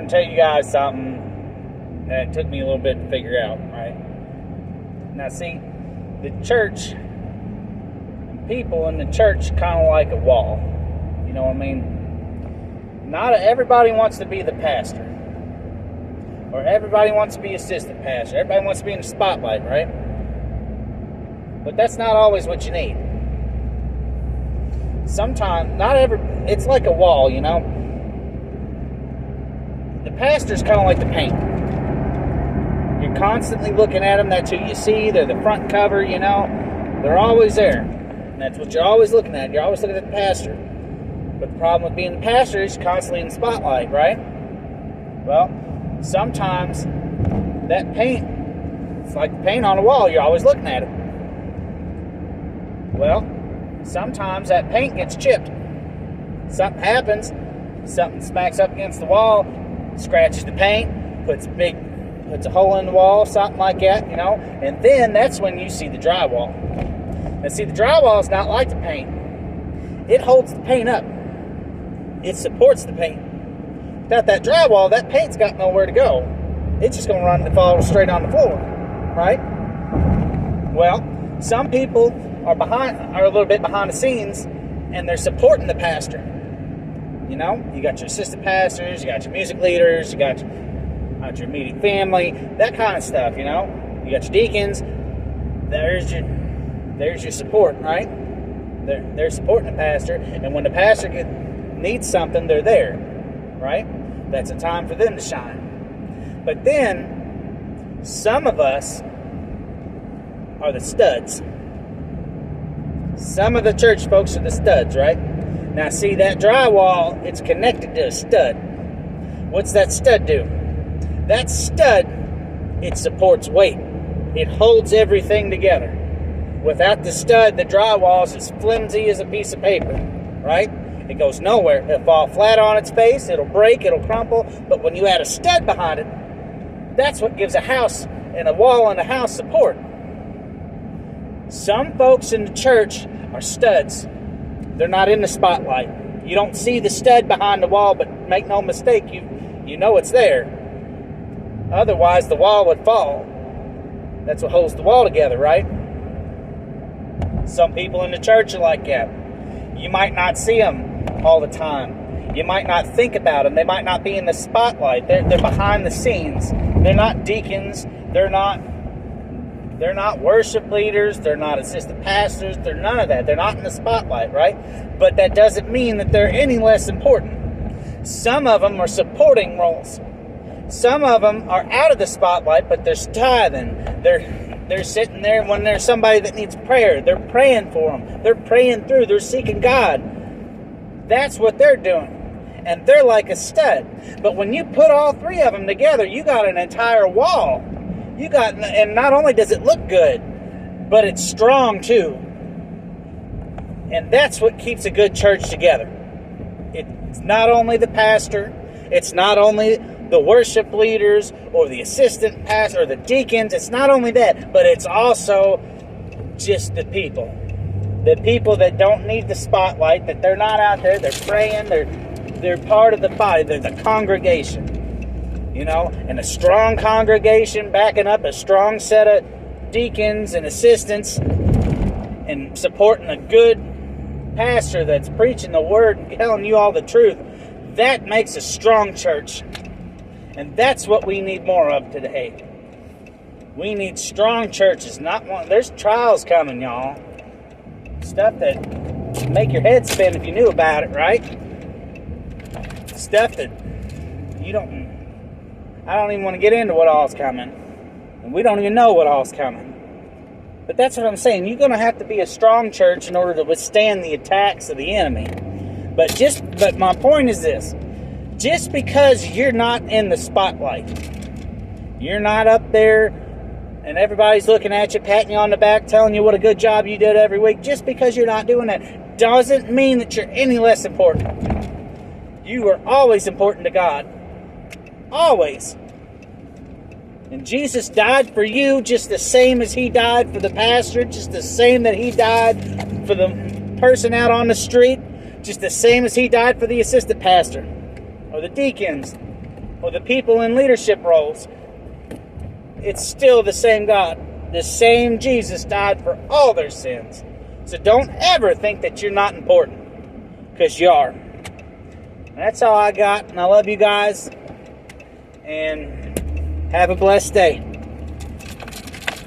going to tell you guys something that took me a little bit to figure out, right? Now, see, the church, people in the church kind of like a wall. You know what I mean? Not everybody wants to be the pastor. Or everybody wants to be assistant pastor. Everybody wants to be in the spotlight, right? But that's not always what you need. Sometimes, it's like a wall, you know? The pastor's kind of like the paint. You're constantly looking at them. That's who you see. They're the front cover, you know? They're always there. And that's what you're always looking at. You're always looking at the pastor. But the problem with being the pastor is you're constantly in the spotlight, right? Well, sometimes that paint, it's like the paint on a wall. You're always looking at it. Well, sometimes that paint gets chipped. Something happens. Something smacks up against the wall, scratches the paint, puts a hole in the wall, something like that, you know. And then that's when you see the drywall. And see, the drywall is not like the paint. It holds the paint up. It supports the paint. Without that drywall, that paint's got nowhere to go. It's just going to run and fall straight on the floor, right? Well, some people are a little bit behind the scenes, and they're supporting the pastor. You know, you got your assistant pastors, you got your music leaders, you got your immediate family, that kind of stuff. You know, you got your deacons. There's your support, right? They're supporting the pastor, and when the pastor needs something, they're there, right? That's a time for them to shine. But then, some of us are the studs. Some of the church folks are the studs, right? Now, see, that drywall, it's connected to a stud. What's that stud do? That stud, it supports weight. It holds everything together. Without the stud, the drywall is as flimsy as a piece of paper, right? It goes nowhere. It'll fall flat on its face. It'll break. It'll crumple. But when you add a stud behind it, that's what gives a house and a wall and a house support. Some folks in the church are studs. They're not in the spotlight. You don't see the stud behind the wall, but make no mistake, you know it's there. Otherwise, the wall would fall. That's what holds the wall together, right? Some people in the church are like that. You might not see them all the time. You might not think about them. They might not be in the spotlight. They're behind the scenes. They're not deacons. They're not worship leaders. They're not assistant pastors. They're none of that. They're not in the spotlight, right? But that doesn't mean that they're any less important. Some of them are supporting roles. Some of them are out of the spotlight, but they're tithing. They're sitting there when there's somebody that needs prayer. They're praying for them. They're praying through. They're seeking God. That's what they're doing. And they're like a stud. But when you put all three of them together, you got an entire wall. And not only does it look good, but it's strong too. And that's what keeps a good church together. It's not only the pastor, it's not only the worship leaders or the assistant pastor or the deacons. It's not only that, but it's also just the people. The people that don't need the spotlight, that they're not out there, they're praying, they're part of the body, they're the congregation. You know, and a strong congregation backing up a strong set of deacons and assistants and supporting a good pastor that's preaching the word and telling you all the truth, that makes a strong church. And that's what we need more of today. We need strong churches, not one. There's trials coming, y'all. Stuff that make your head spin if you knew about it, right? Stuff that I don't even want to get into what all's coming. And we don't even know what all's coming. But that's what I'm saying. You're going to have to be a strong church in order to withstand the attacks of the enemy. But my point is this. Just because you're not in the spotlight, you're not up there and everybody's looking at you, patting you on the back, telling you what a good job you did every week, just because you're not doing that doesn't mean that you're any less important. You are always important to God. Always. And Jesus died for you just the same as he died for the pastor, just the same that he died for the person out on the street, just the same as he died for the assistant pastor or the deacons. or the people in leadership roles, it's still the same God. The same Jesus died for all their sins. So don't ever think that you're not important, because you are. And that's all I got, and I love you guys, and have a blessed day.